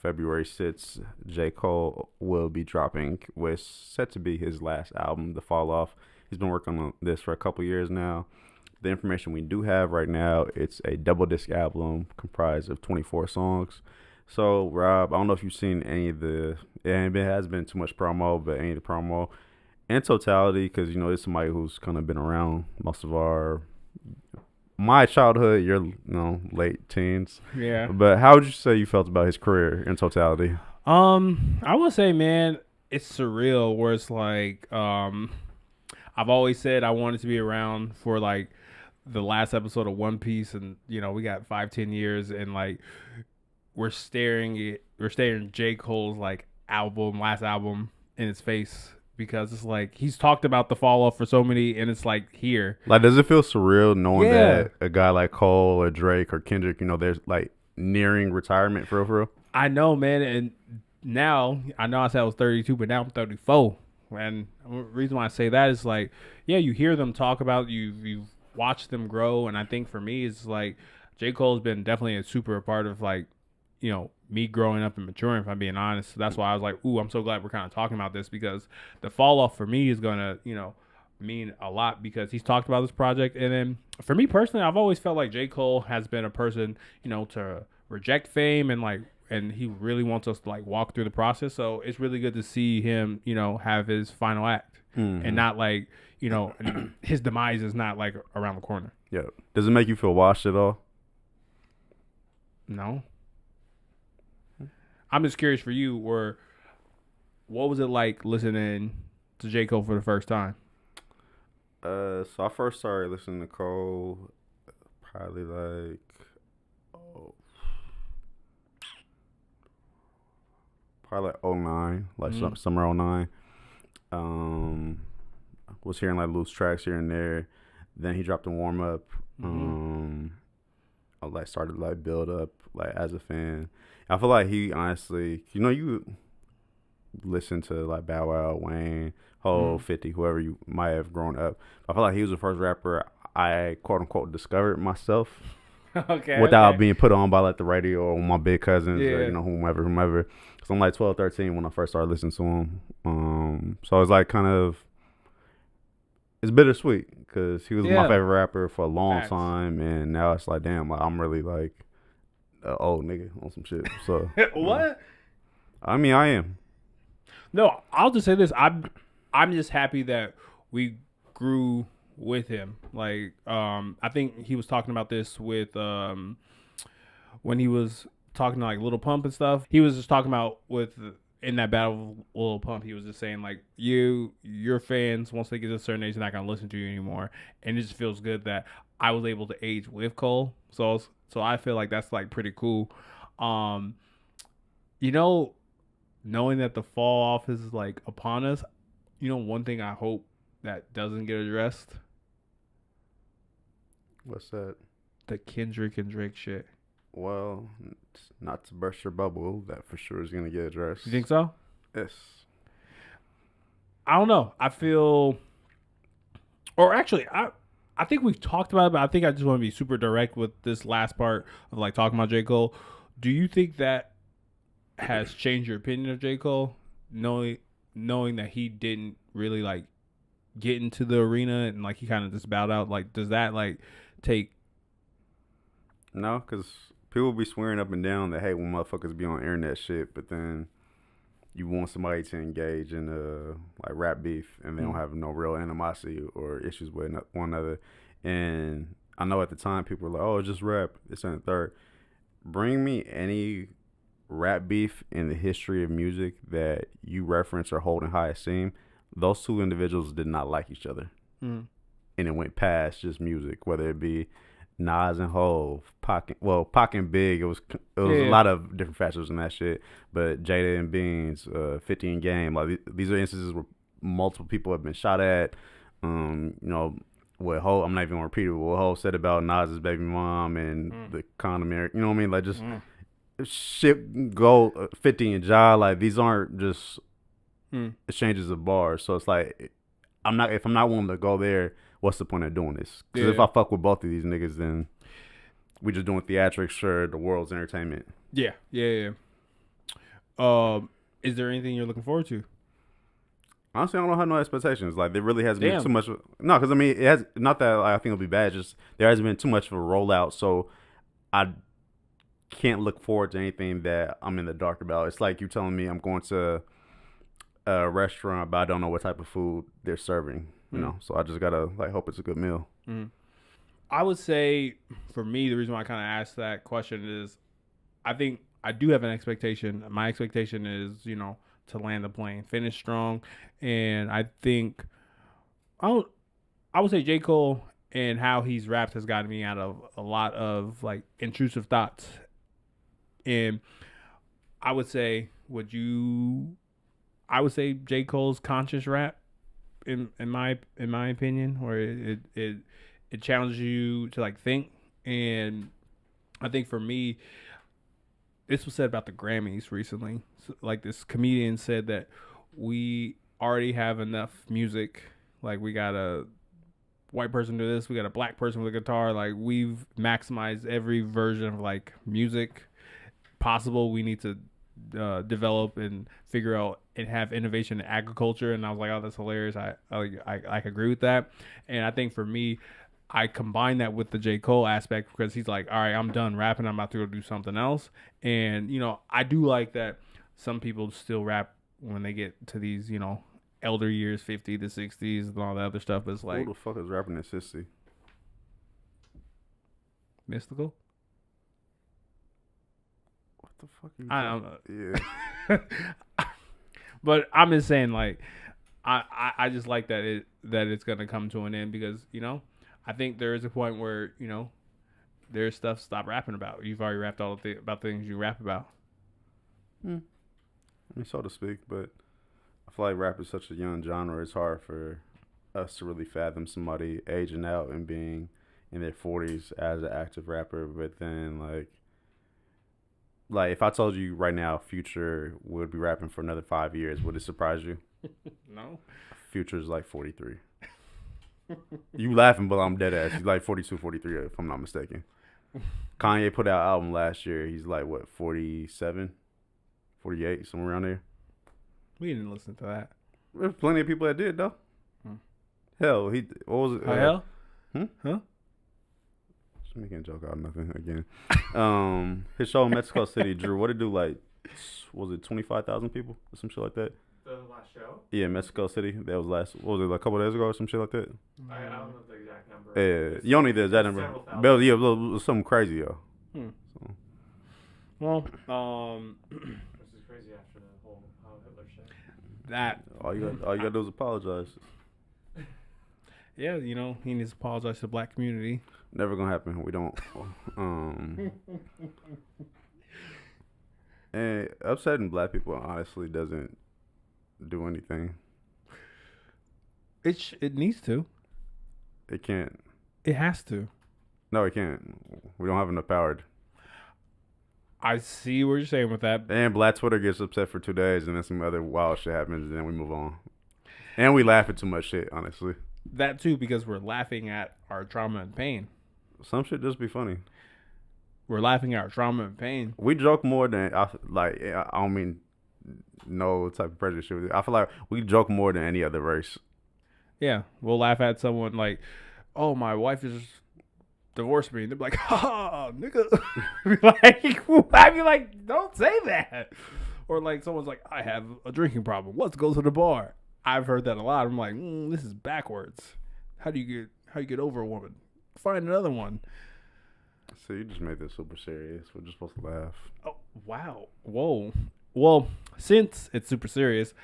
February 6th, J. Cole will be dropping what's set to be his last album, The Fall Off. He's been working on this for a couple years now. The information we do have right now, it's a double disc album comprised of 24 songs. So, Rob, I don't know if you've seen any of the, and it has been too much promo, but any of the promo in totality, because, it's somebody who's kind of been around most of my childhood, your late teens. Yeah. But how would you say you felt about his career in totality? I would say, man, it's surreal. Where it's like, I've always said I wanted to be around for like the last episode of One Piece, and we got 5-10 years, and like we're staring J. Cole's like last album in his face, because it's like he's talked about the fall off for so many, and it's like here. Like, does it feel surreal knowing that a guy like Cole or Drake or Kendrick, they're like nearing retirement for real? I know, man, and now I know I said I was 32, but now I'm 34, and the reason why I say that is like, yeah, you hear them talk about you've watched them grow, and I think for me it's like J. Cole's been definitely a super part of like me growing up and maturing, if I'm being honest. So that's why I was like, ooh, I'm so glad we're kind of talking about this, because the fall off for me is going to, mean a lot, because he's talked about this project. And then for me personally, I've always felt like J. Cole has been a person, to reject fame, and he really wants us to like walk through the process. So it's really good to see him, have his final act, and not like, his demise is not like around the corner. Yeah. Does it make you feel washed at all? No. I'm just curious for you, what was it like listening to J. Cole for the first time? So I first started listening to Cole probably like '09, like summer '09. Was hearing like loose tracks here and there. Then he dropped a warm up. I like started like build up like as a fan. I feel like he honestly, you listen to like Bow Wow, Wayne, Ho, 50, whoever you might have grown up. I feel like he was the first rapper I quote unquote discovered myself. Without being put on by like the radio or my big cousins or whomever. So I'm like 12, 13 when I first started listening to him. So it's like kind of, it's bittersweet because he was my favorite rapper for a long time, and now it's like, damn, like, I'm really like an old nigga on some shit. So what? I mean, I am. No, I'll just say this: I'm just happy that we grew with him. Like, I think he was talking about this with when he was talking to like Lil Pump and stuff. He was just talking about in that battle with Lil Pump, he was just saying like, your fans, once they get to a certain age, they're not gonna listen to you anymore, and it just feels good that I was able to age with Cole. So I feel like that's like pretty cool. Knowing that the fall off is like upon us, one thing I hope that doesn't get addressed. What's that? The Kendrick and Drake shit. Well, not to burst your bubble, that for sure is gonna get addressed. You think so? Yes. I don't know. I feel, or actually, I think we've talked about it, but I think I just want to be super direct with this last part of like talking about J. Cole. Do you think that has changed your opinion of J. Cole, knowing that he didn't really like get into the arena and like he kind of just bowed out? Like, does that like take? No, because people be swearing up and down that, hey, when motherfuckers be on internet shit, but then you want somebody to engage in like rap beef, and they don't have no real animosity or issues with one another. And I know at the time people were like, oh, it's just rap, this and the third. Bring me any rap beef in the history of music that you reference or hold in high esteem. Those two individuals did not like each other. And it went past just music, whether it be Nas and Hov, Pac and Big. It was a lot of different factors in that shit. But Jada and Beans, 50 and Game, like these are instances where multiple people have been shot at. What Hov, I'm not even gonna repeat it. What Hov said about Nas's baby mom and the condom, you know what I mean? Like just shit go 50 and Ja. Like these aren't just exchanges of bars. So it's like if I'm not willing to go there, what's the point of doing this? Because if I fuck with both of these niggas, then we just doing theatrics for the world's entertainment. Yeah. Is there anything you're looking forward to? Honestly, I don't have no expectations. Like, there really hasn't been Damn. too much. No, because I mean, it has not that I think it'll be bad. Just there hasn't been too much of a rollout, so I can't look forward to anything that I'm in the dark about. It's like you telling me I'm going to a restaurant, but I don't know what type of food they're serving. You know, so I just gotta like hope it's a good meal. I would say for me, the reason why I kind of asked that question is I think I do have an expectation. My expectation is, to land the plane, finish strong. And I think I would say J. Cole and how he's rapped has gotten me out of a lot of like intrusive thoughts. And I would say, I would say J. Cole's conscious rap in my opinion, where it challenges you to like think. And I think for me, this was said about the Grammys recently. So, like this comedian said that we already have enough music. Like we got a white person do this, we got a black person with a guitar. Like we've maximized every version of like music possible. We need to develop and figure out and have innovation in agriculture. And I was like, oh, that's hilarious. I agree with that. And I think for me, I combine that with the J. Cole aspect because he's like, all right, I'm done rapping. I'm about to go do something else. And, I do like that some people still rap when they get to these, elder years, 50 to 60s and all that other stuff. But it's like, Who the fuck is rapping at 60? mystical. What the fuck are you I don't talking? Yeah. But I'm just saying, like, I just like that it's gonna come to an end because I think there is a point where there's stuff to stop rapping about. You've already rapped all about things you rap about. I mean, so to speak, but I feel like rap is such a young genre. It's hard for us to really fathom somebody aging out and being in their 40s as an active rapper. But then, like if I told you right now Future would be rapping for another 5 years, would it surprise you? No. Future's like 43. You laughing, but I'm dead ass. He's like 42, 43, if I'm not mistaken. Kanye put out an album last year. He's like, what, 47, 48, somewhere around there. We didn't listen to that. There's plenty of people that did, though. Hell, what was it? Hell? Huh? Just making a joke out of nothing again. His show in Mexico City, Drew, what did it do, like, was it 25,000 people or some shit like that? The last show? Yeah, Mexico City. That was what was it, like a couple of days ago or some shit like that? I don't know the exact number. Yeah, you don't need the exact number. Several thousand. But yeah, it was something crazy, yo. Well, This is crazy after the whole Hitler shit. that All you gotta do is apologize. yeah, he needs to apologize to the black community. Never gonna happen. We don't. And upsetting black people honestly doesn't do anything. It needs to. It can't. It has to. No, it can't. We don't have enough power. I see what you're saying with that. And Black Twitter gets upset for 2 days, and then some other wild shit happens, and then we move on. And we laugh at too much shit, honestly. That too, because we're laughing at our trauma and pain. Some shit just be funny. We're laughing at our trauma and pain. We joke more than I don't mean no type of prejudice shit. I feel like we joke more than any other race. Yeah, we'll laugh at someone like, "Oh, my wife is divorced me." And they're like, "Ha, nigga!" I'd be like, "Don't say that." Or like someone's like, "I have a drinking problem. Let's go to the bar." I've heard that a lot. I'm like, "This is backwards. How do you get over a woman? Find another one." So you just made this super serious. We're just supposed to laugh. Oh, wow. Whoa. Well, since it's super serious,